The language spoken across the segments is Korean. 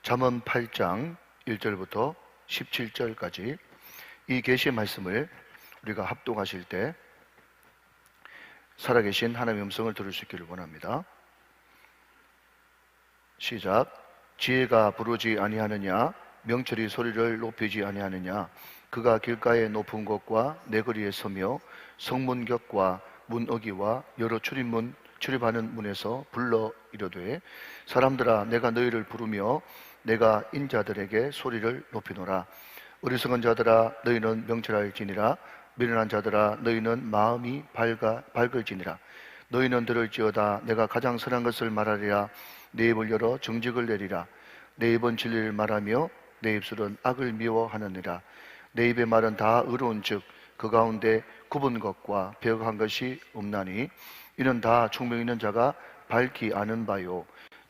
잠언 8장 1절부터 17절까지 이 계시의 말씀을 우리가 합독하실 때 살아계신 하나님의 음성을 들을 수 있기를 원합니다. 시작. 지혜가 부르지 아니하느냐, 명철이 소리를 높이지 아니하느냐. 그가 길가의 높은 곳과 내거리에 서며 성문격과 문어기와 여러 출입하는 문에서 불러 이르되, 사람들아 내가 너희를 부르며 내가 인자들에게 소리를 높이노라. 어리석은 자들아 너희는 명철할지니라. 미련한 자들아 너희는 마음이 밝을지니라. 너희는 들을지어다. 내가 가장 선한 것을 말하리라. 내 입을 열어 정직을 내리라. 내 입은 진리를 말하며 내 입술은 악을 미워하느니라. 내 입의 말은 다 의로운즉 그 가운데 굽은 것과 배역한 것이 없나니, 이는 다 총명 있는 자가 밝히 아는 바요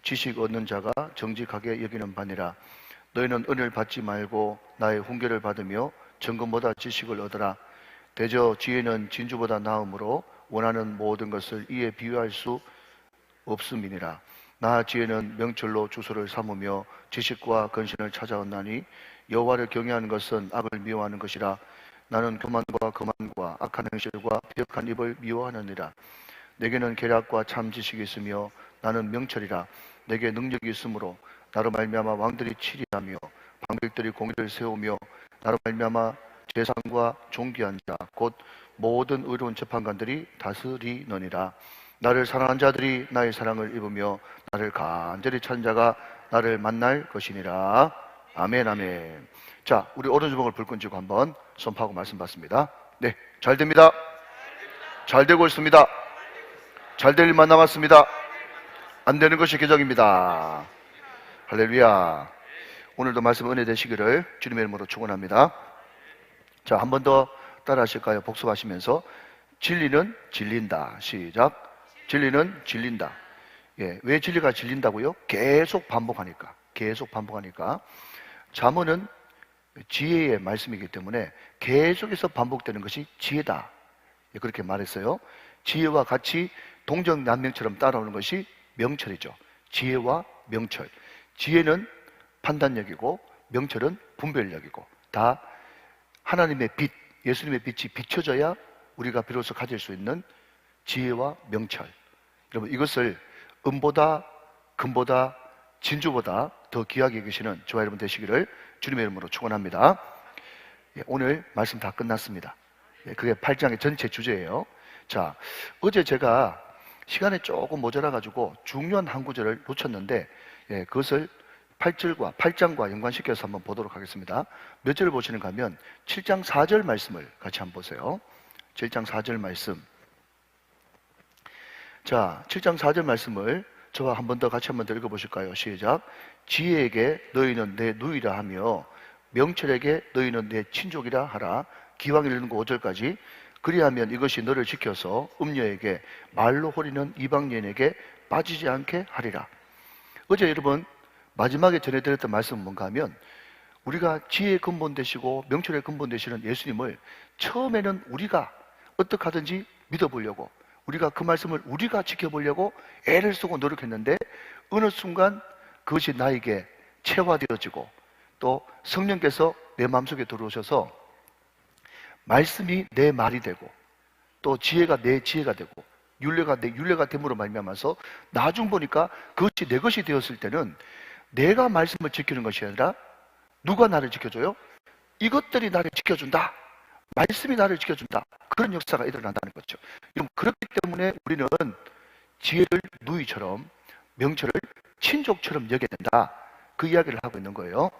지식 얻는 자가 정직하게 여기는 바니라. 너희는 은을 받지 말고 나의 훈계를 받으며 정금보다 지식을 얻으라. 대저 지혜는 진주보다 나음으로 원하는 모든 것을 이에 비유할 수 없음이니라. 나 지혜는 명철로 주소를 삼으며 지식과 근신을 찾아왔나니, 여호와를 경외하는 것은 악을 미워하는 것이라. 나는 교만과 악한 행실과 벽한 입을 미워하느니라. 내게는 계략과 참 지식이 있으며 나는 명철이라. 내게 능력이 있으므로 나로 말미암아 왕들이 치리하며 방백들이 공의를 세우며 나로 말미암아 재상과 존귀한 자 곧 모든 의로운 재판관들이 다스리느니라. 나를 사랑한 자들이 나의 사랑을 입으며 나를 간절히 찾는 자가 나를 만날 것이니라. 아멘, 아멘. 자, 우리 오른주먹을 불끈 쥐고 한번 선포하고 말씀 받습니다. 네, 잘 됩니다. 잘 되고 있습니다. 잘 될 일만 남았습니다. 안 되는 것이 기적입니다. 할렐루야. 오늘도 말씀 은혜 되시기를 주님의 이름으로 축원합니다. 자, 한 번 더 따라 하실까요? 복습하시면서. 진리는 질린다. 시작. 진리는 질린다. 예, 왜 진리가 질린다고요? 계속 반복하니까. 잠언은 지혜의 말씀이기 때문에 계속해서 반복되는 것이 지혜다. 예, 그렇게 말했어요. 지혜와 같이 동정남명처럼 따라오는 것이 명철이죠. 지혜와 명철. 지혜는 판단력이고 명철은 분별력이고, 다 하나님의 빛, 예수님의 빛이 비춰져야 우리가 비로소 가질 수 있는 지혜와 명철. 여러분, 이것을 은보다 금보다 진주보다 더 귀하게 여기시는 저와 여러분 되시기를 주님의 이름으로 축원합니다. 예, 오늘 말씀 다 끝났습니다. 예, 그게 8장의 전체 주제예요. 자, 어제 제가 시간이 조금 모자라가지고 중요한 한 구절을 놓쳤는데, 예, 그것을 8장과 연관시켜서 한번 보도록 하겠습니다. 몇 절을 보시는가 하면 7장 4절 말씀을 같이 한번 보세요. 7장 4절 말씀. 자, 7장 4절 말씀을 저와 한 번 더 같이 한번 더 읽어보실까요? 시작. 지혜에게 너희는 내 누이라 하며 명철에게 너희는 내 친족이라 하라. 기왕 읽는 거 5절까지. 그리하면 이것이 너를 지켜서 음녀에게 말로 호리는 이방 여인에게 빠지지 않게 하리라. 어제 여러분 마지막에 전해드렸던 말씀은 뭔가 하면, 우리가 지혜의 근본 되시고 명철의 근본 되시는 예수님을 처음에는 우리가 어떻게 하든지 믿어보려고, 우리가 그 말씀을 우리가 지켜보려고 애를 쓰고 노력했는데, 어느 순간 그것이 나에게 체화되어지고 또 성령께서 내 마음속에 들어오셔서 말씀이 내 말이 되고 또 지혜가 내 지혜가 되고 율례가 내 율례가 됨으로 말미암아서 나중 보니까 그것이 내 것이 되었을 때는 내가 말씀을 지키는 것이 아니라 누가 나를 지켜줘요? 이것들이 나를 지켜준다. 말씀이 나를 지켜준다. 그런 역사가 일어난다는 거죠. 그렇기 때문에 우리는 지혜를 누이처럼 명철을 친족처럼 여겨야 된다. 그 이야기를 하고 있는 거예요.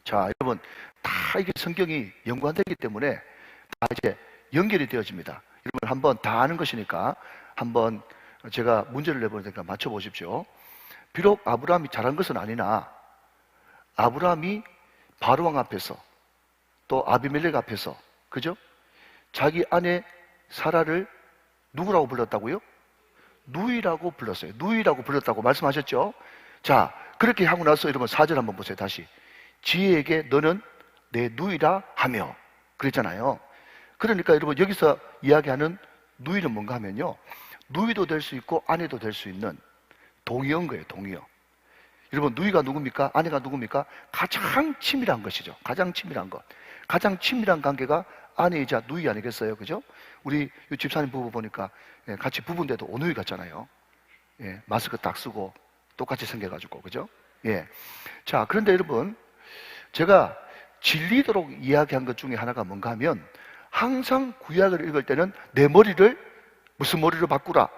자, 여러분, 다 이게 성경이 연관되기 때문에 다 이제 연결이 되어집니다. 여러분, 한번 다 아는 것이니까 한번 제가 문제를 내볼 테니까 맞춰보십시오. 비록 아브라함이 잘한 것은 아니나, 아브라함이 바로왕 앞에서 또 아비멜렉 앞에서, 그죠? 자기 아내 사라를 누구라고 불렀다고요? 누이라고 불렀어요. 누이라고 불렀다고 말씀하셨죠? 자, 그렇게 하고 나서 여러분 4절 한번 보세요. 다시. 지혜에게 너는 내 누이라 하며, 그랬잖아요. 그러니까 여러분 여기서 이야기하는 누이는 뭔가 하면요, 누이도 될 수 있고 아내도 될 수 있는 동의어인 거예요. 동의어. 여러분, 누이가 누굽니까? 아내가 누굽니까? 가장 친밀한 것이죠. 가장 친밀한 것. 가장 친밀한 관계가 아내이자 누이 아니겠어요? 그죠? 우리 집사님 부부 보니까 같이 부부인데도 오누이 같잖아요. 예, 마스크 딱 쓰고 똑같이 생겨가지고, 그죠? 예. 자, 그런데 여러분, 제가 질리도록 이야기한 것 중에 하나가 뭔가 하면, 항상 구약을 읽을 때는 내 머리를 무슨 머리로 바꾸라?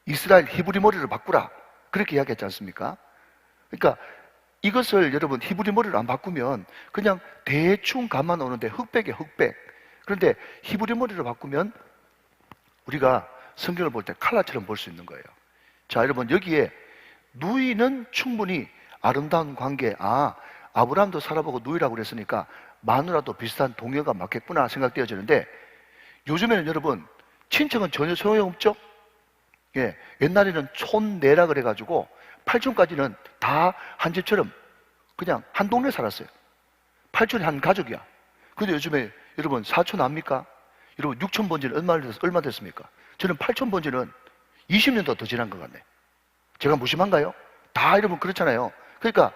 이스라엘 히브리 머리로 바꾸라. 그렇게 이야기했지 않습니까? 그러니까 이것을 여러분 히브리 머리로 안 바꾸면 그냥 대충 감만 오는데 흑백이에요, 흑백. 그런데 히브리 머리로 바꾸면 우리가 성경을 볼 때 칼라처럼 볼 수 있는 거예요. 자, 여러분, 여기에 누이는 충분히 아름다운 관계, 아브라함도 살아보고 누이라고 그랬으니까 마누라도 비슷한 동요가 맞겠구나 생각되어지는데, 요즘에는 여러분 친척은 전혀 소용없죠? 예, 옛날에는 촌내라 그래가지고 팔촌까지는 다 한 집처럼 그냥 한 동네 살았어요. 팔촌이 한 가족이야. 근데 요즘에 여러분 사촌 압니까? 여러분 6촌 번지는 얼마 됐습니까? 저는 8촌 번지는 20년도 더 지난 것 같네. 제가 무심한가요? 다 여러분 그렇잖아요. 그러니까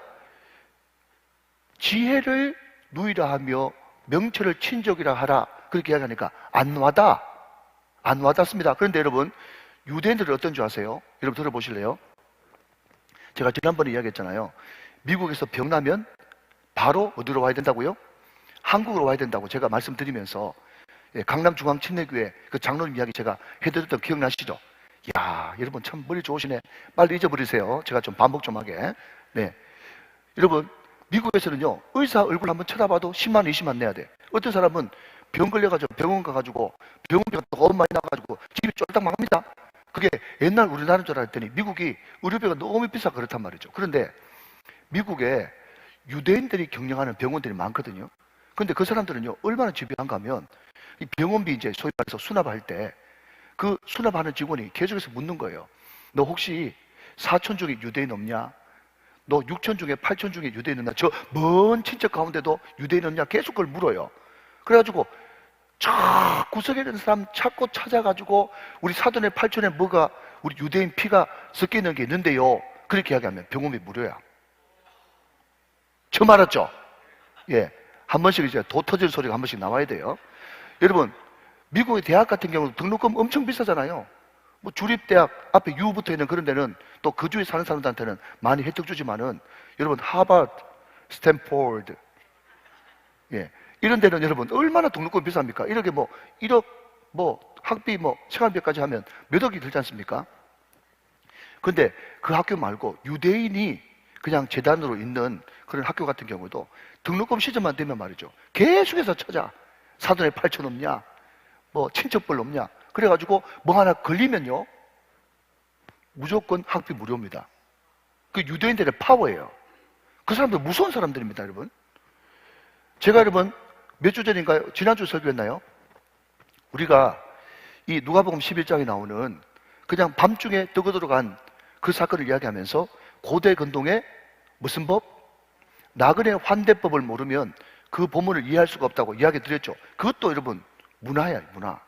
지혜를 누이라 하며 명철을 친족이라 하라, 그렇게 이야기하니까 안 와닿습니다. 그런데 여러분, 유대인들은 어떤 줄 아세요? 여러분 들어보실래요? 제가 지난번에 이야기했잖아요. 미국에서 병나면 바로 어디로 와야 된다고요? 한국으로 와야 된다고 제가 말씀드리면서 강남중앙침례교회 그 장로님 이야기 제가 해드렸던 기억나시죠? 야, 여러분 참 머리 좋으시네. 빨리 잊어버리세요. 제가 좀 반복 좀 하게. 네, 여러분, 미국에서는요, 의사 얼굴 한번 쳐다봐도 10만 원, 20만 원 내야 돼. 어떤 사람은 병 걸려가지고 병원 가가지고 병원비가 너무 많이 나가지고 집이 쫄딱 망합니다. 그게 옛날 우리나라인 줄 알았더니 미국이 의료비가 너무 비싸 그렇단 말이죠. 그런데 미국에 유대인들이 경영하는 병원들이 많거든요. 근데 그 사람들은요, 얼마나 집요한가 하면 이 병원비 이제 소위 말해서 수납할 때 그 수납하는 직원이 계속해서 묻는 거예요. 너 혹시 사촌 중에 유대인 없냐? 너 6촌 중에 8촌 중에 유대인 없냐? 저 먼 친척 가운데도 유대인 없냐? 계속 그걸 물어요. 그래가지고 저 구석에 있는 사람 찾고 찾아가지고 우리 사돈의 8촌에 뭐가 우리 유대인 피가 섞여 있는 게 있는데요, 그렇게 이야기하면 병원비 무료야. 처음 알았죠? 예, 한 번씩 이제 도 터질 소리가 한 번씩 나와야 돼요. 여러분, 미국의 대학 같은 경우도 등록금 엄청 비싸잖아요. 뭐 주립대학 앞에 U 붙어 있는 그런 데는 또 그 주에 사는 사람들한테는 많이 혜택 주지만은, 여러분 하버드, 스탠포드, 예, 이런 데는 여러분 얼마나 등록금 비쌉니까? 이렇게 뭐 1억 뭐 학비 뭐 생활비까지 하면 몇 억이 들지 않습니까? 근데 그 학교 말고 유대인이 그냥 재단으로 있는 그런 학교 같은 경우도 등록금 시점만 되면 말이죠, 계속해서 찾아. 사돈의 8천 없냐? 뭐 친척벌 없냐? 그래가지고 뭐 하나 걸리면요, 무조건 학비 무료입니다. 그 유대인들의 파워예요. 그 사람들 무서운 사람들입니다, 여러분. 제가 여러분 몇 주 전인가요? 지난주 설교했나요? 우리가 이 누가복음 11장에 나오는 그냥 밤중에 떠들어간 그 사건을 이야기하면서 고대 근동의 무슨 법? 나그네 환대법을 모르면 그 본문을 이해할 수가 없다고 이야기 드렸죠. 그것도 여러분 문화야, 문화.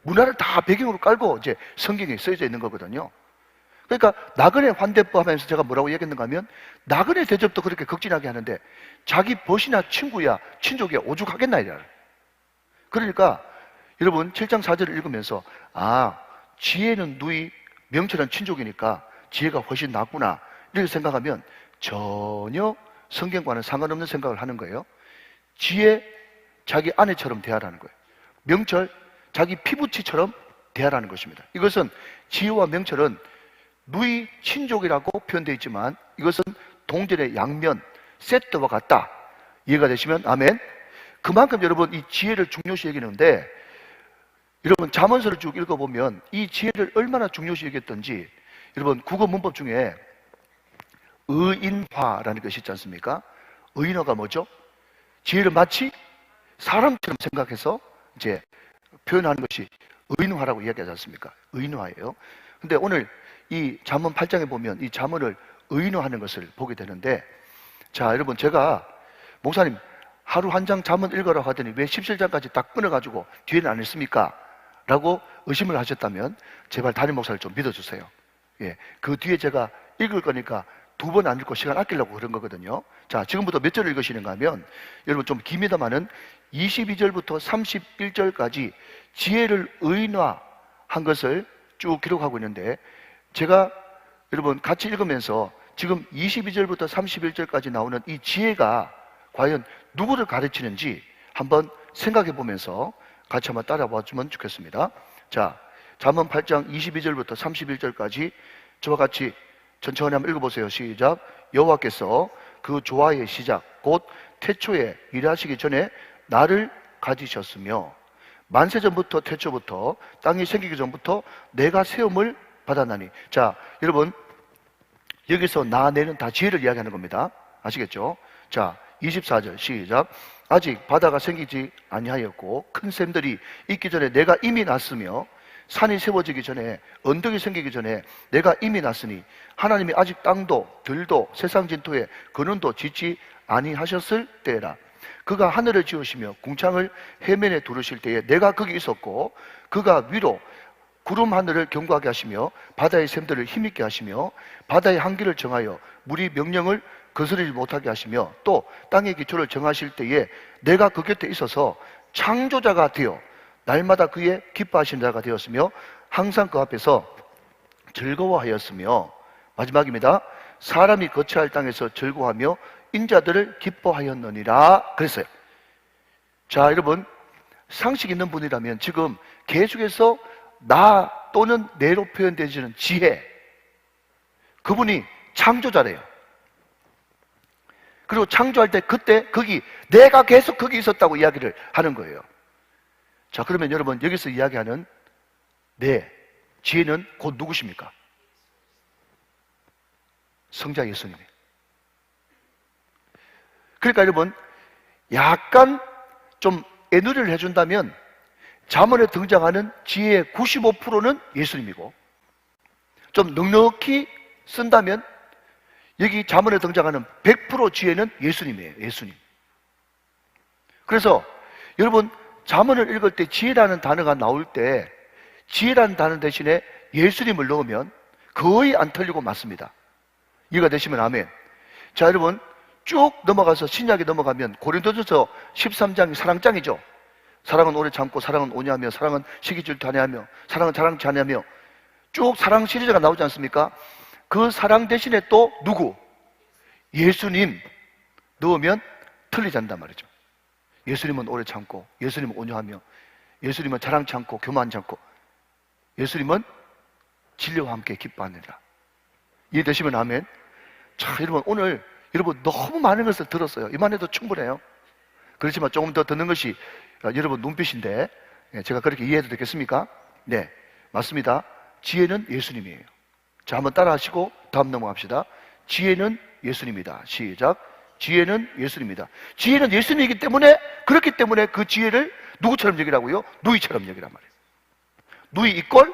문화를 다 배경으로 깔고 이제 성경에 써져 있는 거거든요. 그러니까 나그네 환대법 하면서 제가 뭐라고 얘기했는가 하면, 나그네 대접도 그렇게 극진하게 하는데 자기 벗이나 친구야 친족이야 오죽하겠나 이래. 그러니까 여러분 7장 4절을 읽으면서 지혜는 누이, 명철은 친족이니까 지혜가 훨씬 낫구나 이렇게 생각하면 전혀 성경과는 상관없는 생각을 하는 거예요. 지혜, 자기 아내처럼 대하라는 거예요. 명철, 자기 피부치처럼 대하라는 것입니다. 이것은 지혜와 명철은 누이, 친족이라고 표현되어 있지만 이것은 동전의 양면, 세트와 같다. 이해가 되시면 아멘. 그만큼 여러분 이 지혜를 중요시 여기는데, 여러분 잠언서를 쭉 읽어보면 이 지혜를 얼마나 중요시 여겼던지, 여러분 국어 문법 중에 의인화라는 것이 있지 않습니까? 의인화가 뭐죠? 지혜를 마치 사람처럼 생각해서 이제 표현하는 것이 의인화라고 이야기하지 않습니까? 의인화예요. 근데 오늘 이 잠언 8장에 보면 이 잠언을 의인화하는 것을 보게 되는데, 자 여러분, 제가 목사님 하루 한 장 잠언 읽으라고 하더니 왜 17장까지 딱 끊어가지고 뒤에는 안 읽습니까? 라고 의심을 하셨다면 제발 담임 목사를 좀 믿어주세요. 예, 그 뒤에 제가 읽을 거니까 2번 안 읽고 시간 아끼려고 그런 거거든요. 자, 지금부터 몇 절을 읽으시는가 하면, 여러분 좀 깁니다마는 22절부터 31절까지 지혜를 의인화한 것을 쭉 기록하고 있는데, 제가 여러분 같이 읽으면서 지금 22절부터 31절까지 나오는 이 지혜가 과연 누구를 가르치는지 한번 생각해 보면서 같이 한번 따라와 주면 좋겠습니다. 자, 잠언 8장 22절부터 31절까지 저와 같이 천천히 한번 읽어보세요. 시작. 여호와께서 그 조화의 시작 곧 태초에 일하시기 전에 나를 가지셨으며 만세전부터 태초부터 땅이 생기기 전부터 내가 세움을 받았나니. 자, 여러분 여기서 나, 내는 다 지혜를 이야기하는 겁니다. 아시겠죠? 자, 24절 시작. 아직 바다가 생기지 아니하였고 큰 샘들이 있기 전에 내가 이미 났으며 산이 세워지기 전에 언덕이 생기기 전에 내가 이미 났으니 하나님이 아직 땅도 들도 세상 진토에 근원도 짓지 아니하셨을 때라. 그가 하늘을 지으시며 궁창을 해면에 두르실 때에 내가 거기 있었고 그가 위로 구름 하늘을 견고하게 하시며 바다의 샘들을 힘있게 하시며 바다의 한계를 정하여 물이 명령을 거스르지 못하게 하시며 또 땅의 기초를 정하실 때에 내가 그 곁에 있어서 창조자가 되어 날마다 그의 기뻐하시는 자가 되었으며 항상 그 앞에서 즐거워하였으며 마지막입니다. 사람이 거처할 땅에서 즐거워하며 인자들을 기뻐하였느니라 그랬어요. 자, 여러분 상식 있는 분이라면 지금 계속해서 나 또는 내로 표현되지는 지혜, 그분이 창조자래요. 그리고 창조할 때 그때 거기 내가 계속 거기 있었다고 이야기를 하는 거예요. 자, 그러면 여러분 여기서 이야기하는 내 지혜는 곧 누구십니까? 성자 예수님이에요. 그러니까 여러분 약간 좀 애누리를 해준다면 잠언에 등장하는 지혜의 95%는 예수님이고, 좀 넉넉히 쓴다면 여기 잠언에 등장하는 100% 지혜는 예수님이에요. 예수님. 그래서 여러분 잠언을 읽을 때 지혜라는 단어가 나올 때 지혜라는 단어 대신에 예수님을 넣으면 거의 안 틀리고 맞습니다. 이해가 되시면 아멘. 자, 여러분 쭉 넘어가서 신약에 넘어가면 고린도전서 13장이 사랑장이죠. 사랑은 오래 참고 사랑은 오냐하며 사랑은 시기 질투하냐하며 사랑은 자랑치 않냐하며 쭉 사랑 시리즈가 나오지 않습니까? 그 사랑 대신에 또 누구? 예수님 넣으면 틀리지 않단 말이죠. 예수님은 오래 참고 예수님은 온유하며 예수님은 자랑치 않고 교만치 않고 예수님은 진리와 함께 기뻐하느니라. 이해되시면 아멘. 자, 여러분 오늘 여러분 너무 많은 것을 들었어요. 이만해도 충분해요. 그렇지만 조금 더 듣는 것이 여러분 눈빛인데 제가 그렇게 이해해도 되겠습니까? 네, 맞습니다. 지혜는 예수님이에요. 자, 한번 따라 하시고 다음 넘어갑시다. 지혜는 예수님이다. 시작. 지혜는 예수님이다. 지혜는 예수님이기 때문에, 그렇기 때문에 그 지혜를 누구처럼 여기라고요? 누이처럼 여기란 말이에요. 누이 이꼴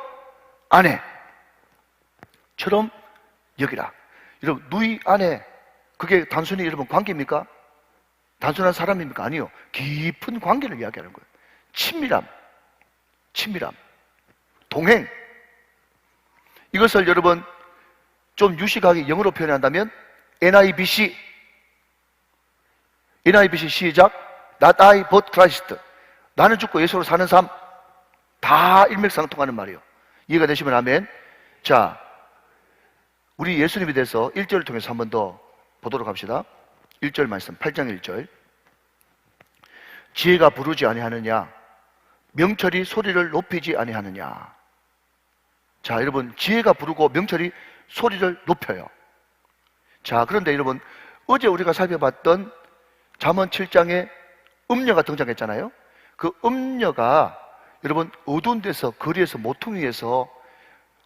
아내처럼 여기라. 여러분 누이 아내 그게 단순히 여러분 관계입니까? 단순한 사람입니까? 아니요. 깊은 관계를 이야기하는 거예요. 친밀함, 동행. 이것을 여러분 좀 유식하게 영어로 표현한다면 NIBC 시작. Not I but Christ. 나는 죽고 예수로 사는 삶. 다 일맥상통하는 말이에요. 이해가 되시면 아멘. 자, 우리 예수님에 대해서 1절을 통해서 한 번 더 보도록 합시다. 1절 말씀 8장 1절. 지혜가 부르지 아니하느냐, 명철이 소리를 높이지 아니하느냐. 자, 여러분 지혜가 부르고 명철이 소리를 높여요. 자, 그런데 여러분 어제 우리가 살펴봤던 잠언 7장에 음녀가 등장했잖아요. 그 음녀가 여러분 어두운 데서 거리에서 모퉁이에서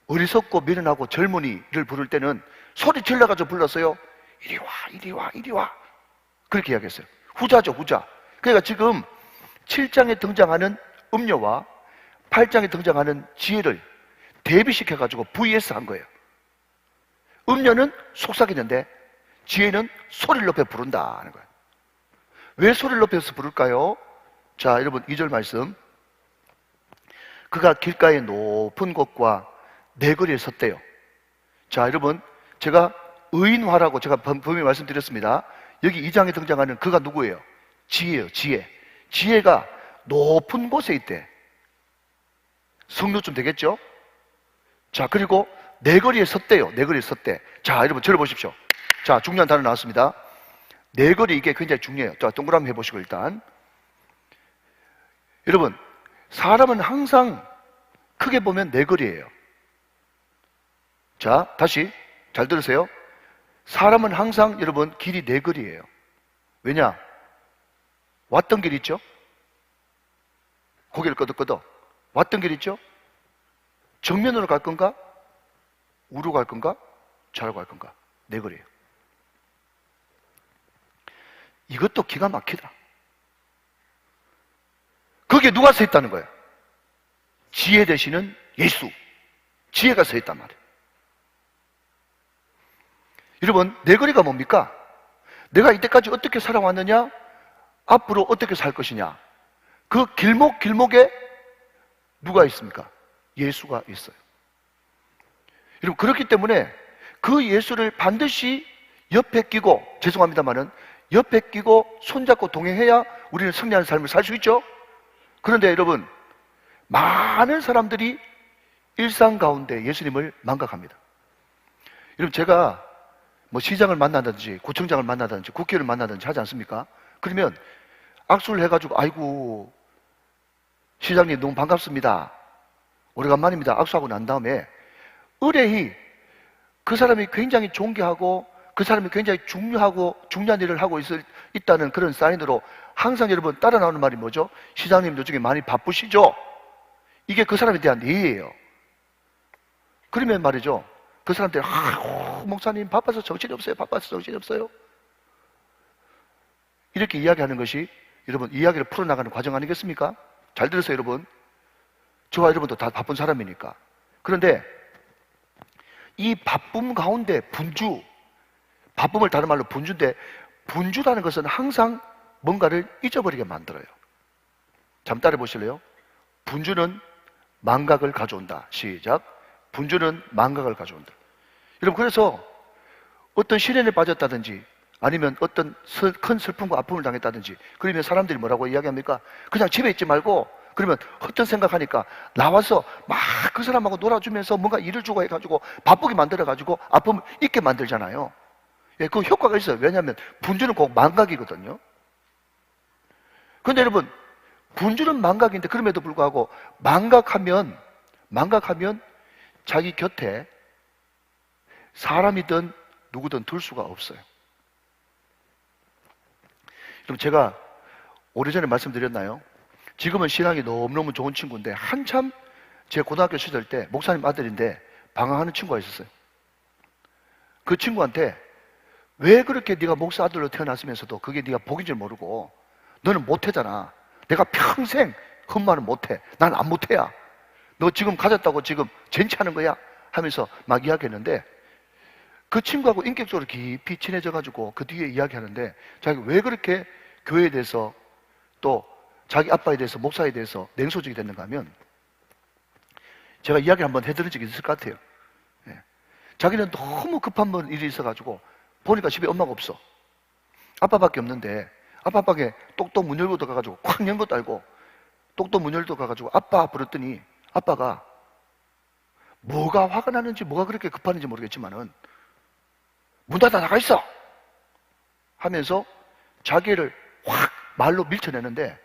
어리석고 미련하고 젊은이를 부를 때는 소리 질러가지고 불렀어요. 이리 와, 이리 와, 이리 와. 그렇게 이야기했어요. 후자죠, 후자. 그러니까 지금 7장에 등장하는 음녀와 8장에 등장하는 지혜를 대비시켜가지고 VS 한 거예요. 음녀는 속삭이는데 지혜는 소리를 높여 부른다 하는 거예요. 왜 소리를 높여서 부를까요? 자, 여러분 2절 말씀. 그가 길가의 높은 곳과 내거리에 섰대요. 자, 여러분 제가 의인화라고 제가 분명히 말씀드렸습니다. 여기 2장에 등장하는 그가 누구예요? 지혜예요. 지혜. 지혜가 높은 곳에 있대. 성도쯤 되겠죠? 자, 그리고 내거리에 섰대요. 내거리에 섰대. 자, 여러분 들어보십시오. 자, 중요한 단어 나왔습니다. 내거리, 이게 굉장히 중요해요. 자, 동그라미 해보시고 일단. 여러분, 사람은 항상 크게 보면 내거리예요. 자, 다시 잘 들으세요. 사람은 항상 여러분 길이 내거리예요. 왜냐? 왔던 길 있죠? 고개를 끄덕끄덕. 왔던 길 있죠? 정면으로 갈 건가? 우로 갈 건가? 좌로 갈 건가? 내거리예요. 이것도 기가 막히다. 거기에 누가 서 있다는 거예요? 지혜 되시는 예수. 지혜가 서 있단 말이에요. 여러분, 내거리가 뭡니까? 내가 이때까지 어떻게 살아왔느냐? 앞으로 어떻게 살 것이냐? 그 길목에 누가 있습니까? 예수가 있어요. 여러분, 그렇기 때문에 그 예수를 반드시 옆에 끼고, 죄송합니다만은 옆에 끼고 손잡고 동행해야 우리는 승리하는 삶을 살 수 있죠? 그런데 여러분, 많은 사람들이 일상 가운데 예수님을 망각합니다. 여러분, 제가 뭐 시장을 만나든지 구청장을 만나든지 국회의원을 만나든지 하지 않습니까? 그러면 악수를 해가지고 아이고 시장님 너무 반갑습니다. 오래간만입니다. 악수하고 난 다음에 의뢰히 그 사람이 굉장히 존경하고 그 사람이 굉장히 중요한 일을 하고 있다는 그런 사인으로 항상 여러분 따라 나오는 말이 뭐죠? 시장님 요즘에 많이 바쁘시죠? 이게 그 사람에 대한 예의예요. 그러면 말이죠. 그 사람들이 목사님 바빠서 정신이 없어요. 바빠서 정신이 없어요. 이렇게 이야기하는 것이 여러분 이야기를 풀어나가는 과정 아니겠습니까? 잘 들으세요 여러분. 저와 여러분도 다 바쁜 사람이니까. 그런데 이 바쁨 가운데 바쁨을 다른 말로 분주인데, 분주라는 것은 항상 뭔가를 잊어버리게 만들어요. 잠 따라 보실래요? 분주는 망각을 가져온다. 시작. 분주는 망각을 가져온다. 여러분, 그래서 어떤 시련에 빠졌다든지 아니면 어떤 큰 슬픔과 아픔을 당했다든지 그러면 사람들이 뭐라고 이야기합니까? 그냥 집에 있지 말고, 그러면 헛된 생각하니까 나와서 막 그 사람하고 놀아주면서 뭔가 일을 주고 해가지고 바쁘게 만들어가지고 아픔을 잊게 만들잖아요. 예, 그 효과가 있어요. 왜냐하면 분주는 꼭 망각이거든요. 그런데 여러분, 분주는 망각인데 그럼에도 불구하고 망각하면 자기 곁에 사람이든 누구든 둘 수가 없어요. 그럼 제가 오래전에 말씀드렸나요? 지금은 신앙이 너무너무 좋은 친구인데 한참 제 고등학교 시절 때 목사님 아들인데 방황하는 친구가 있었어요. 그 친구한테 왜 그렇게 네가 목사 아들로 태어났으면서도 그게 네가 복인 줄 모르고 너는 못해잖아. 내가 평생 흠말은 못해. 난 안 못해야. 너 지금 가졌다고 지금 젠치하는 거야? 하면서 막 이야기했는데 그 친구하고 인격적으로 깊이 친해져가지고 그 뒤에 이야기하는데 자기 왜 그렇게 교회에 대해서 또 자기 아빠에 대해서 목사에 대해서 냉소적이 됐는가 하면 제가 이야기를 한번 해드린 적이 있을 것 같아요. 예. 자기는 너무 급한 일이 있어가지고 보니까 집에 엄마가 없어. 아빠밖에 없는데 아빠밖에 똑똑 문 열고 들어가가지고 콱 연 것도 알고 똑똑 문 열고 가가지고 아빠 부르더니 아빠가 뭐가 화가 나는지 뭐가 그렇게 급한지 모르겠지만은 문 닫아 나가 있어 하면서 자기를 확 말로 밀쳐내는데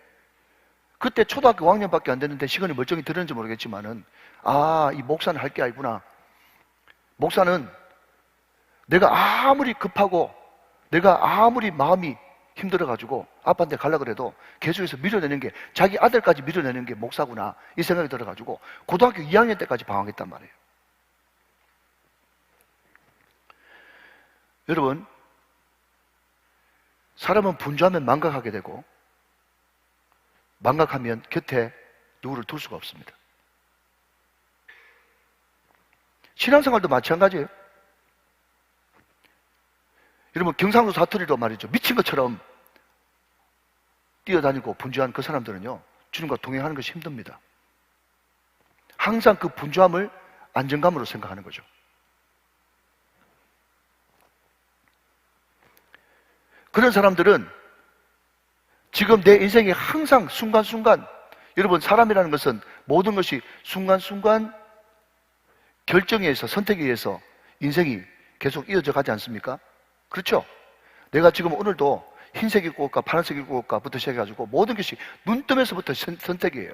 그때 초등학교 5학년밖에 안 됐는데 시간이 멀쩡히 들었는지 모르겠지만은 이 목사는 할 게 아니구나. 목사는 내가 아무리 급하고 내가 아무리 마음이 힘들어가지고 아빠한테 가려고 그래도 계속해서 밀어내는 게 자기 아들까지 밀어내는 게 목사구나 이 생각이 들어가지고 고등학교 2학년 때까지 방황했단 말이에요. 여러분, 사람은 분주하면 망각하게 되고 망각하면 곁에 누구를 둘 수가 없습니다. 신앙생활도 마찬가지예요. 여러분, 경상도 사투리로 말이죠. 미친 것처럼 뛰어다니고 분주한 그 사람들은요, 주님과 동행하는 것이 힘듭니다. 항상 그 분주함을 안정감으로 생각하는 거죠. 그런 사람들은 지금 내 인생에 항상 순간순간, 여러분 사람이라는 것은 모든 것이 순간순간 결정에 의해서, 선택에 의해서 인생이 계속 이어져 가지 않습니까? 그렇죠? 내가 지금 오늘도 흰색 입고 올까 파란색 입고 올까부터 시작해가지고 모든 것이 눈뜨면서부터 선택이에요.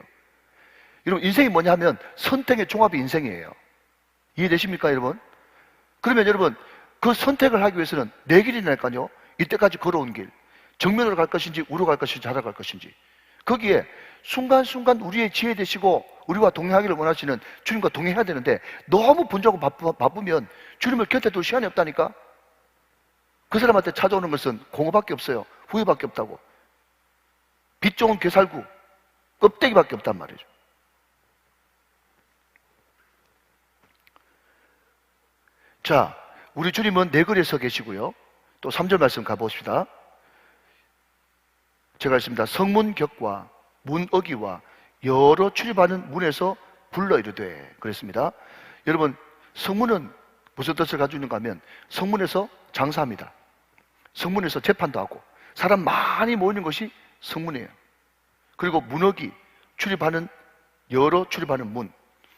여러분 인생이 뭐냐 하면 선택의 종합이 인생이에요. 이해되십니까 여러분? 그러면 여러분 그 선택을 하기 위해서는 내 길이라니까요. 이때까지 걸어온 길, 정면으로 갈 것인지 우로 갈 것인지 좌로 갈 것인지, 거기에 순간순간 우리의 지혜 되시고 우리와 동행하기를 원하시는 주님과 동행해야 되는데 너무 분주하고 바쁘면 주님을 곁에 둘 시간이 없다니까. 그 사람한테 찾아오는 것은 공허밖에 없어요. 후회밖에 없다고. 빛 좋은 괴살구, 껍데기밖에 없단 말이죠. 자, 우리 주님은 내 거리에 서 계시고요. 또 3절 말씀 가봅시다. 제가 했습니다. 성문격과 문어기와 여러 출입하는 문에서 불러 이르되, 그랬습니다. 여러분 성문은 무슨 뜻을 가지고 있는가 하면 성문에서 장사합니다. 성문에서 재판도 하고 사람 많이 모이는 것이 성문이에요. 그리고 문어기, 출입하는, 여러 출입하는 문.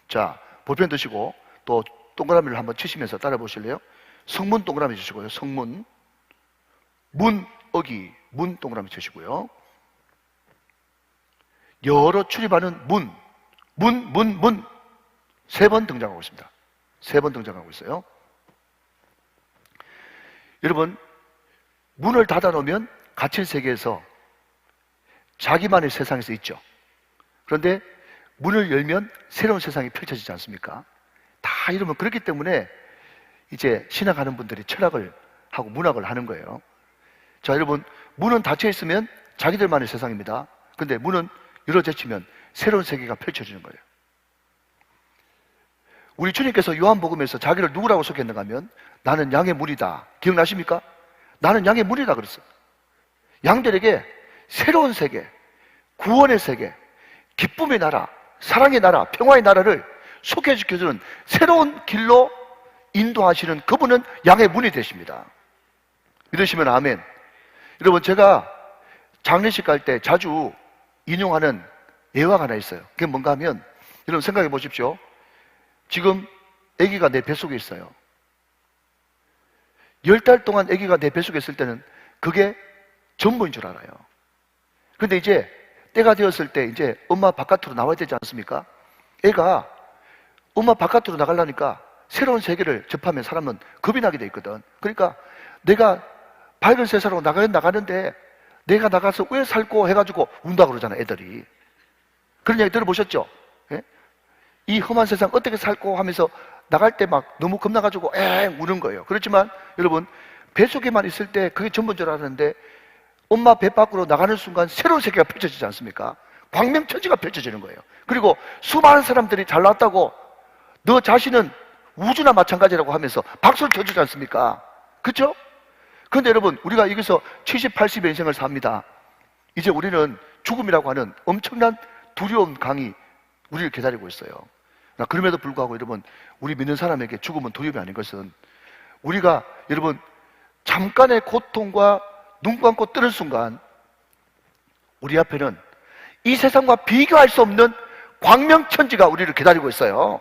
자, 볼펜 드시고 또 동그라미를 한번 치시면서 따라 보실래요? 성문 동그라미 주시고요. 성문, 문어기, 문 동그라미 치시고요. 여러 출입하는 문, 문 세 번 등장하고 있습니다. 세 번 등장하고 있어요. 여러분 문을 닫아 놓으면 갇힌 세계에서 자기만의 세상에서 있죠. 그런데 문을 열면 새로운 세상이 펼쳐지지 않습니까? 다 이러면 그렇기 때문에 이제 신학하는 분들이 철학을 하고 문학을 하는 거예요. 자, 여러분 문은 닫혀 있으면 자기들만의 세상입니다. 근데 문은 열어젖히면 새로운 세계가 펼쳐지는 거예요. 우리 주님께서 요한복음에서 자기를 누구라고 소개했는가 하면 나는 양의 문이다. 기억나십니까? 나는 양의 문이다 그랬어요. 양들에게 새로운 세계, 구원의 세계, 기쁨의 나라, 사랑의 나라, 평화의 나라를 소개시켜주는 새로운 길로 인도하시는 그분은 양의 문이 되십니다. 믿으시면 아멘. 여러분 제가 장례식 갈 때 자주 인용하는 예화가 하나 있어요. 그게 뭔가 하면 여러분 생각해 보십시오. 지금 아기가 내 뱃속에 있어요. 10달 동안 아기가 내 뱃속에 있을 때는 그게 전부인 줄 알아요. 그런데 이제 때가 되었을 때 이제 엄마 바깥으로 나와야 되지 않습니까? 애가 엄마 바깥으로 나가려니까 새로운 세계를 접하면 사람은 겁이 나게 돼 있거든. 그러니까 내가 밝은 세상으로 나가는데 내가 나가서 왜 살고 해가지고 운다 그러잖아 애들이. 그런 얘기 들어보셨죠? 예? 이 험한 세상 어떻게 살고 하면서 나갈 때 막 너무 겁나가지고 우는 거예요. 그렇지만 여러분 뱃속에만 있을 때 그게 전부인 줄 알았는데 엄마 배 밖으로 나가는 순간 새로운 세계가 펼쳐지지 않습니까? 광명천지가 펼쳐지는 거예요. 그리고 수많은 사람들이 잘났다고 너 자신은 우주나 마찬가지라고 하면서 박수를 쳐주지 않습니까? 그렇죠? 그런데 여러분 우리가 여기서 70, 80의 인생을 삽니다. 이제 우리는 죽음이라고 하는 엄청난 두려운 강이 우리를 기다리고 있어요. 그럼에도 불구하고 여러분 우리 믿는 사람에게 죽음은 두려움이 아닌 것은 우리가 여러분 잠깐의 고통과 눈 감고 뜨는 순간 우리 앞에는 이 세상과 비교할 수 없는 광명천지가 우리를 기다리고 있어요.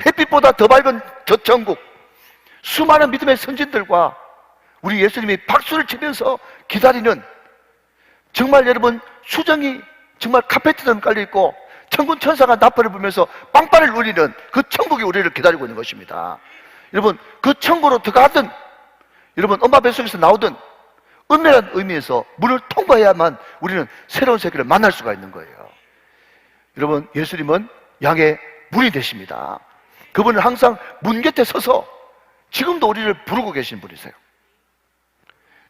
햇빛보다 더 밝은 저 천국, 수많은 믿음의 선진들과 우리 예수님이 박수를 치면서 기다리는 정말 여러분 수정이 정말 카페트처럼 깔려있고 천군 천사가 나팔을 불면서 빵빠를 울리는 그 천국이 우리를 기다리고 있는 것입니다. 여러분 그 천국으로 들어가든 여러분 엄마 뱃속에서 나오든 은밀한 의미에서 문을 통과해야만 우리는 새로운 세계를 만날 수가 있는 거예요. 여러분 예수님은 양의 문이 되십니다. 그분은 항상 문 곁에 서서 지금도 우리를 부르고 계신 분이세요.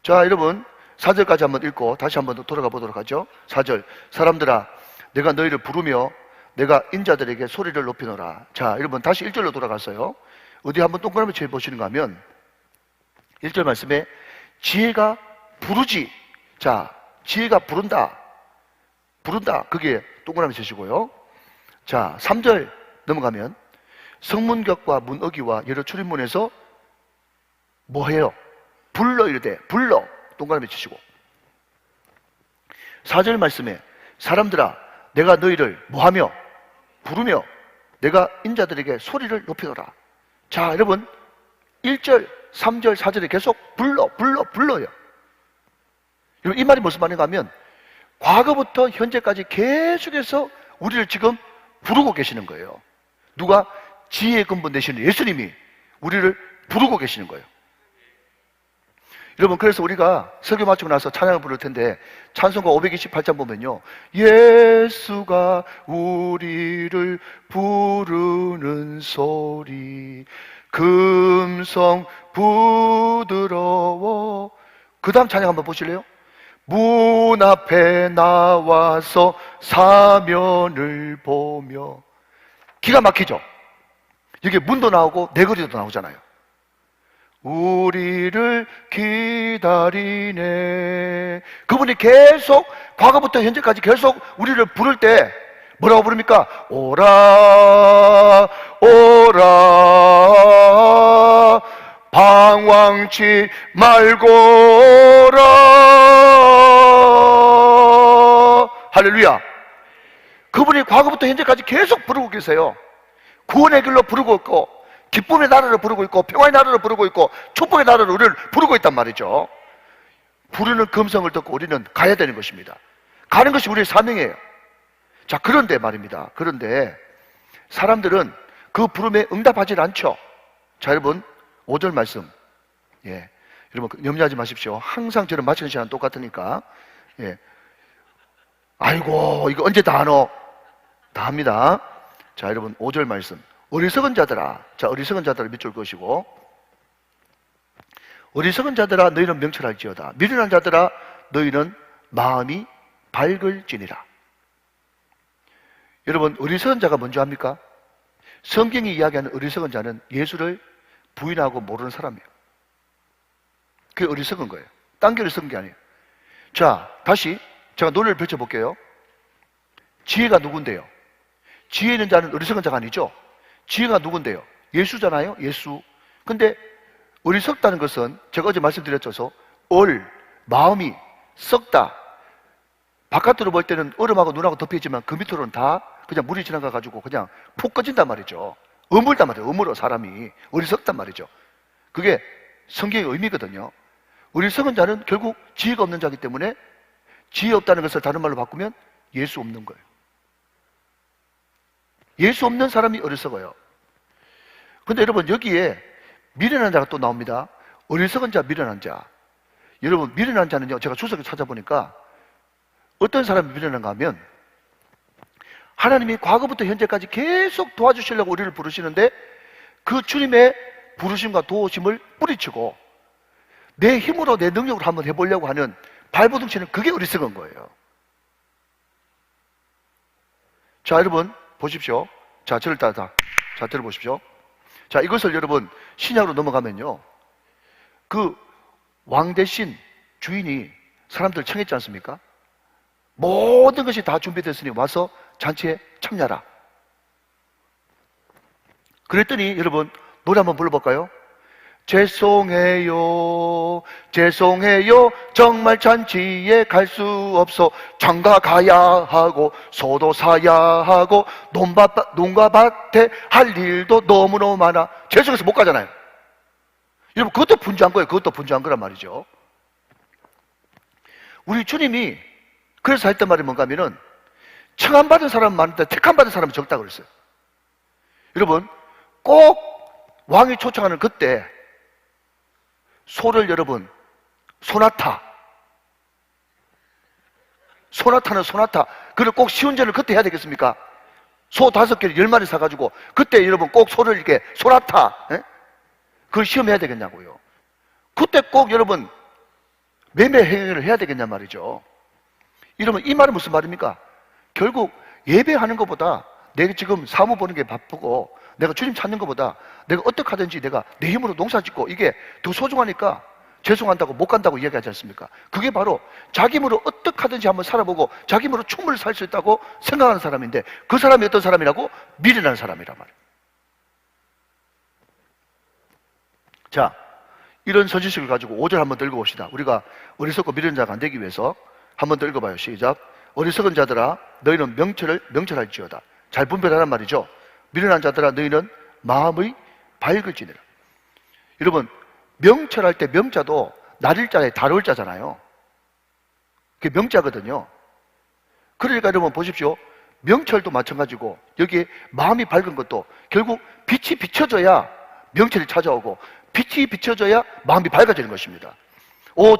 자 여러분 4절까지 한번 읽고 다시 한번 돌아가 보도록 하죠. 4절 사람들아 내가 너희를 부르며 내가 인자들에게 소리를 높이노라. 자 여러분 다시 1절로 돌아가서요. 어디 한번 동그라미 쳐 보시는가 하면 1절 말씀에 지혜가 부르지. 자 지혜가 부른다. 그게 동그라미 치시고요. 자 3절 넘어가면 성문격과 문어기와 여러 출입문에서 뭐 해요? 불러 이르되, 불러 동그라미 치시고. 4절 말씀에 사람들아 내가 너희를 뭐하며 부르며 내가 인자들에게 소리를 높이더라. 자, 여러분 1절, 3절, 4절에 계속 불러요. 여러분 이 말이 무슨 말인가 하면 과거부터 현재까지 계속해서 우리를 지금 부르고 계시는 거예요. 누가? 지혜의 근본 되시는 예수님이 우리를 부르고 계시는 거예요. 여러분, 그래서 우리가 설교 마치고 나서 찬양을 부를 텐데 찬송가 528장 보면요, 예수가 우리를 부르는 소리 금성 부드러워. 그 다음 찬양 한번 보실래요? 문 앞에 나와서 사면을 보며. 기가 막히죠? 여기 문도 나오고 내거리도 나오잖아요. 우리를 기다리네. 그분이 계속 과거부터 현재까지 계속 우리를 부를 때 뭐라고 부릅니까? 오라 오라 방황치 말고 오라. 할렐루야. 그분이 과거부터 현재까지 계속 부르고 계세요. 구원의 길로 부르고 있고 기쁨의 나라를 부르고 있고 평화의 나라를 부르고 있고 축복의 나라를 우리를 부르고 있단 말이죠. 부르는 금성을 듣고 우리는 가야 되는 것입니다. 가는 것이 우리의 사명이에요. 자, 그런데 말입니다. 그런데 사람들은 그 부름에 응답하지 않죠. 자, 여러분 5절 말씀, 여러분 염려하지 마십시오. 항상 저는 마치는 시간 똑같으니까. 아이고 이거 언제 다 하노? 다 합니다. 자, 여러분 5절 말씀, 어리석은 자들아. 자, 어리석은 자들아 밑줄 것이고, 어리석은 자들아 너희는 명철할지어다. 미련한 자들아 너희는 마음이 밝을지니라. 여러분 어리석은 자가 뭔지 압니까? 성경이 이야기하는 어리석은 자는 예수를 부인하고 모르는 사람이에요. 그게 어리석은 거예요. 딴 게 어리석은 게 아니에요. 자, 다시 제가 논리를 펼쳐볼게요. 지혜가 누군데요? 지혜 있는 자는 어리석은 자가 아니죠. 지혜가 누군데요? 예수잖아요. 예수. 근데 어리석다는 것은 제가 어제 말씀드렸죠. 마음이 썩다. 바깥으로 볼 때는 얼음하고 눈하고 덮여있지만 그 밑으로는 다 그냥 물이 지나가가지고 그냥 푹 꺼진단 말이죠. 어물단 말이에요. 어물어 사람이. 어리석단 말이죠. 그게 성경의 의미거든요. 어리석은 자는 결국 지혜가 없는 자이기 때문에, 지혜 없다는 것을 다른 말로 바꾸면 예수 없는 거예요. 예수 없는 사람이 어리석어요. 근데 여러분 여기에 미련한 자가 또 나옵니다. 어리석은 자, 미련한 자. 여러분 미련한 자는요, 제가 주석을 찾아보니까 어떤 사람이 미련한가 하면 하나님이 과거부터 현재까지 계속 도와주시려고 우리를 부르시는데 그 주님의 부르심과 도우심을 뿌리치고 내 힘으로 내 능력으로 한번 해보려고 하는 발버둥치는, 그게 어리석은 거예요. 자, 여러분 보십시오. 자, 저를 따라 자, 들어보십시오. 자, 이것을 여러분 신약으로 넘어가면요, 그 왕 대신 주인이 사람들을 청했지 않습니까? 모든 것이 다 준비됐으니 와서 잔치에 참여하라. 그랬더니 여러분 노래 한번 불러볼까요? 죄송해요 죄송해요 정말 잔치에 갈 수 없어. 장가 가야 하고 소도 사야 하고 농가 밭에 할 일도 너무너무 많아. 죄송해서 못 가잖아요. 여러분 그것도 분주한 거예요. 그것도 분주한 거란 말이죠. 우리 주님이 그래서 했던 말이 뭔가 하면은 청함받은 사람은 많은데 택함받은 사람은 적다고 그랬어요. 여러분 꼭 왕이 초청하는 그때 소를 여러분 소나타는 소나타. 그걸 꼭 시운전을 그때 해야 되겠습니까? 소 5개를 10마리 사가지고 그때 여러분 꼭 소를 이렇게 소나타, 그걸 시험해야 되겠냐고요. 그때 꼭 여러분 매매 행위를 해야 되겠냐 말이죠. 이러면 이 말은 무슨 말입니까? 결국 예배하는 것보다 내가 지금 사무 보는 게 바쁘고 내가 주님 찾는 것보다 내가 어떻게 하든지 내가 내 힘으로 농사 짓고 이게 더 소중하니까 죄송한다고 못 간다고 이야기하지 않습니까? 그게 바로 자기 힘으로 어떻게 하든지 한번 살아보고 자기 힘으로 충분히 살 수 있다고 생각하는 사람인데, 그 사람이 어떤 사람이라고? 미련한 사람이란 말이에요. 자, 이런 서지식을 가지고 5절 한번 더 읽어봅시다. 우리가 어리석고 미련한 자가 안 되기 위해서 한번 더 읽어봐요. 시작. 어리석은 자들아 너희는 명철할지어다. 잘 분별하란 말이죠. 미련한 자들아 너희는 마음의 밝을지니라. 여러분, 명철할 때 명자도 날일자에 달월자잖아요. 그게 명자거든요. 그러니까 여러분 보십시오. 명철도 마찬가지고 여기에 마음이 밝은 것도 결국 빛이 비춰져야 명철이 찾아오고 빛이 비춰져야 마음이 밝아지는 것입니다.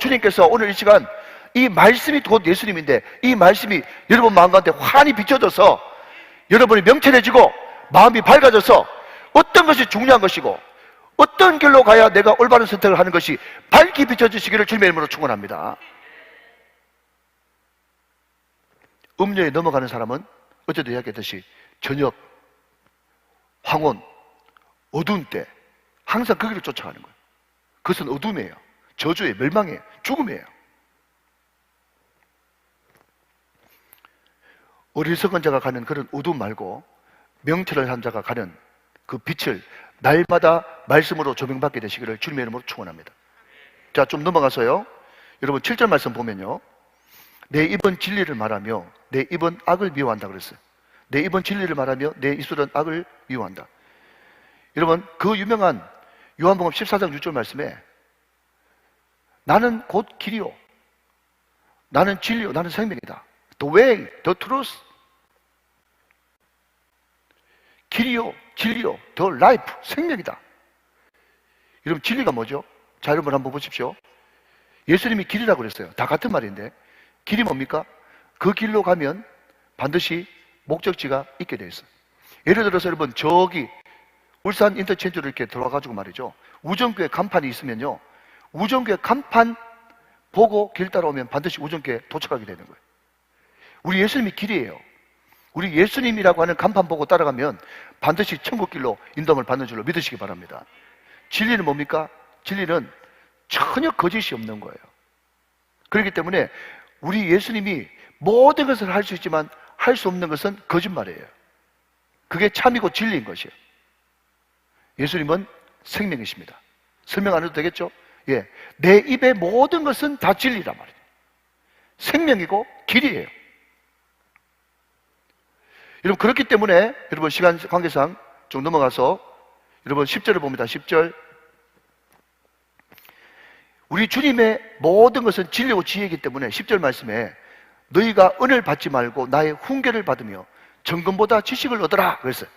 주님께서 오늘 이 시간 이 말씀이 곧 예수님인데 이 말씀이 여러분 마음 가운데 환히 비춰져서 여러분이 명철해지고 마음이 밝아져서 어떤 것이 중요한 것이고 어떤 길로 가야 내가 올바른 선택을 하는 것이 밝게 비춰지시기를 주님의 이름으로 축원합니다. 음료에 넘어가는 사람은 어제도 이야기했듯이 저녁, 황혼, 어두운 때 항상 그 길을 쫓아가는 거예요. 그것은 어둠이에요. 저주예요. 멸망이에요. 죽음이에요. 어리석은 자가 가는 그런 어둠 말고 명철을 한 자가 가는 그 빛을 날마다 말씀으로 조명받게 되시기를 주님의 이름으로 축원합니다. 자, 좀 넘어가서요. 여러분 7절 말씀 보면요. 내 입은 진리를 말하며 내 입은 악을 미워한다 그랬어요. 내 입은 진리를 말하며 내 입술은 악을 미워한다. 여러분 그 유명한 요한복음 14장 6절 말씀에 나는 곧 길이요 나는 진리요 나는 생명이다. The way, the truth. 길이요 진리요 the life, 생명이다. 여러분 진리가 뭐죠? 자, 여러분 한번 보십시오. 예수님이 길이라고 그랬어요. 다 같은 말인데 길이 뭡니까? 그 길로 가면 반드시 목적지가 있게 돼 있어요. 예를 들어서 여러분 저기 울산 인터체인지로 이렇게 들어와가지고 말이죠. 우정교회 간판이 있으면요. 우정교회 간판 보고 길 따라오면 반드시 우정교회에 도착하게 되는 거예요. 우리 예수님이 길이에요. 우리 예수님이라고 하는 간판 보고 따라가면 반드시 천국길로 인도함을 받는 줄로 믿으시기 바랍니다. 진리는 뭡니까? 진리는 전혀 거짓이 없는 거예요. 그렇기 때문에 우리 예수님이 모든 것을 할 수 있지만 할 수 없는 것은 거짓말이에요. 그게 참이고 진리인 것이에요. 예수님은 생명이십니다. 설명 안 해도 되겠죠? 예, 내 입의 모든 것은 다 진리란 말이에요. 생명이고 길이에요. 여러분 그렇기 때문에 여러분 시간 관계상 좀 넘어가서 여러분 10절을 봅니다. 10절. 우리 주님의 모든 것은 진리고 지혜이기 때문에 10절 말씀에 너희가 은을 받지 말고 나의 훈계를 받으며 정금보다 지식을 얻어라 그랬어요.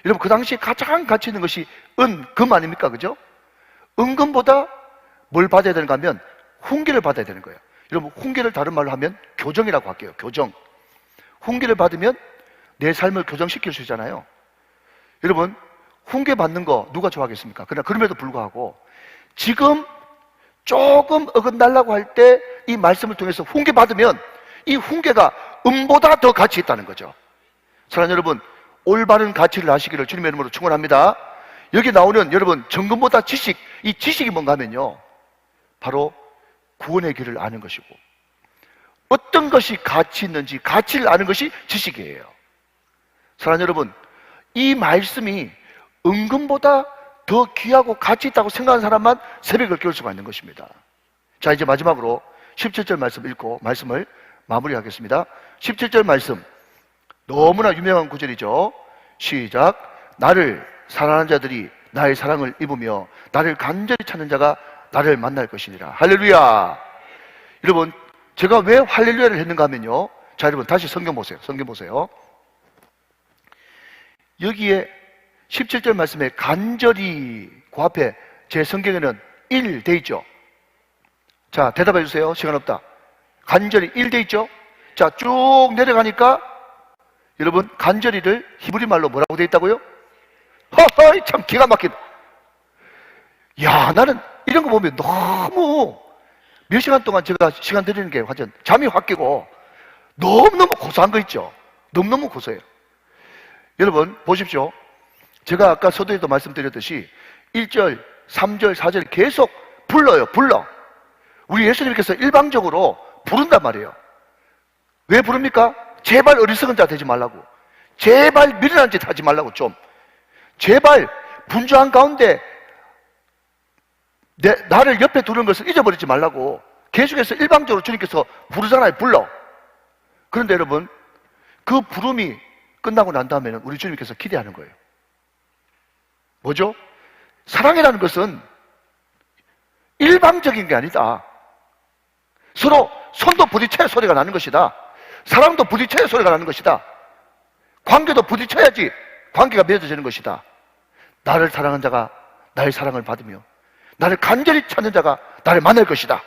여러분 그 당시에 가장 가치 있는 것이 금 아닙니까? 그죠? 은금보다 뭘 받아야 되는가 하면 훈계를 받아야 되는 거예요. 여러분 훈계를 다른 말로 하면 교정이라고 할게요. 교정. 훈계를 받으면 내 삶을 교정시킬 수 있잖아요. 여러분 훈계 받는 거 누가 좋아하겠습니까? 그러나 그럼에도 불구하고 지금 조금 어긋나려고 할 때 이 말씀을 통해서 훈계 받으면 이 훈계가 은보다 더 가치 있다는 거죠. 사랑하는 여러분, 올바른 가치를 아시기를 주님의 이름으로 축원합니다. 여기 나오는 여러분 정금보다 지식, 이 지식이 뭔가 하면요 바로 구원의 길을 아는 것이고 어떤 것이 가치 있는지 가치를 아는 것이 지식이에요. 사랑하는 여러분, 이 말씀이 은금보다 더 귀하고 가치 있다고 생각하는 사람만 새벽을 깨울 수가 있는 것입니다. 자, 이제 마지막으로 17절 말씀 읽고 말씀을 마무리하겠습니다. 17절 말씀 너무나 유명한 구절이죠. 시작. 나를 사랑하는 자들이 나의 사랑을 입으며 나를 간절히 찾는 자가 나를 만날 것이니라. 할렐루야. 여러분 제가 왜 할렐루야를 했는가 하면요, 자 여러분 다시 성경 보세요. 성경 보세요. 여기에 17절 말씀에 간절히 그 앞에 제 성경에는 1 돼 있죠. 자 대답해 주세요. 시간 없다. 간절히 1 돼 있죠. 자 쭉 내려가니까 여러분 간절히를 히브리 말로 뭐라고 돼 있다고요? 허허이 참 기가 막힌. 야 나는 이런 거 보면 너무 몇 시간 동안 제가 시간 드리는 게 완전 잠이 확 깨고 너무너무 고소한 거 있죠. 너무너무 고소해요. 여러분 보십시오. 제가 아까 서두에도 말씀드렸듯이 1절, 3절, 4절 계속 불러요. 불러. 우리 예수님께서 일방적으로 부른단 말이에요. 왜 부릅니까? 제발 어리석은 자 되지 말라고. 제발 미련한 짓 하지 말라고 좀. 제발 분주한 가운데 나를 옆에 두는 것을 잊어버리지 말라고 계속해서 일방적으로 주님께서 부르잖아요. 불러. 그런데 여러분, 그 부름이 끝나고 난 다음에는 우리 주님께서 기대하는 거예요. 뭐죠? 사랑이라는 것은 일방적인 게 아니다. 서로 손도 부딪혀야 소리가 나는 것이다. 사랑도 부딪혀야 소리가 나는 것이다. 관계도 부딪혀야지 관계가 맺어지는 것이다. 나를 사랑하는 자가 나의 사랑을 받으며 나를 간절히 찾는 자가 나를 만날 것이다.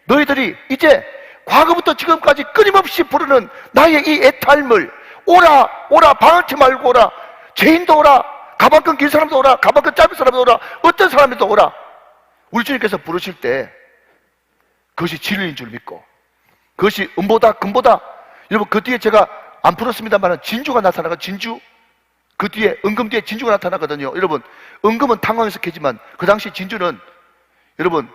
너희들이 이제 과거부터 지금까지 끊임없이 부르는 나의 이 애탈물, 오라 오라, 방언치 말고 오라, 죄인도 오라, 가방 끈 사람도 오라, 가방 끈 짧은 사람도 오라, 어떤 사람도 오라. 우리 주님께서 부르실 때 그것이 진리인 줄 믿고, 그것이 은보다 금보다, 여러분 그 뒤에 제가 안 풀었습니다만 진주가 나타나가, 진주, 그 뒤에 은금 뒤에 진주가 나타나거든요. 여러분, 은금은 탄광에서 캐지만 그 당시 진주는 여러분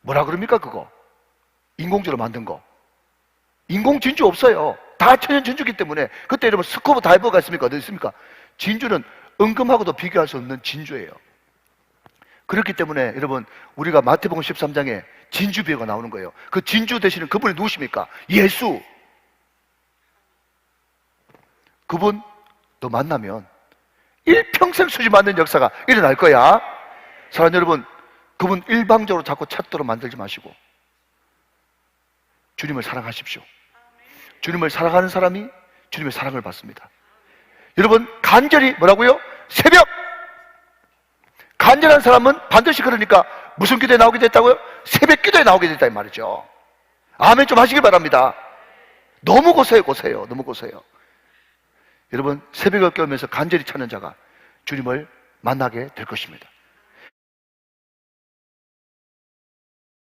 뭐라 그럽니까? 그거 인공적으로 만든 거. 인공 진주 없어요. 다 천연 진주기 때문에. 그때 여러분 스쿠버 다이버가 있습니까? 어디 있습니까? 진주는 은금하고도 비교할 수 없는 진주예요. 그렇기 때문에 여러분, 우리가 마태복음 13장에 진주 비유가 나오는 거예요. 그 진주 되시는 그분이 누구십니까? 예수. 그분 너 만나면 일평생 수집받는 역사가 일어날 거야. 사랑하는 여러분, 그분 일방적으로 자꾸 찾도록 만들지 마시고 주님을 사랑하십시오. 주님을 사랑하는 사람이 주님의 사랑을 받습니다. 여러분, 간절히 뭐라고요? 새벽! 간절한 사람은 반드시, 그러니까 무슨 기도에 나오게 됐다고요? 새벽 기도에 나오게 됐다 이 말이죠. 아멘 좀 하시길 바랍니다. 너무 고세요. 너무 고세요. 여러분, 새벽을 깨우면서 간절히 찾는 자가 주님을 만나게 될 것입니다.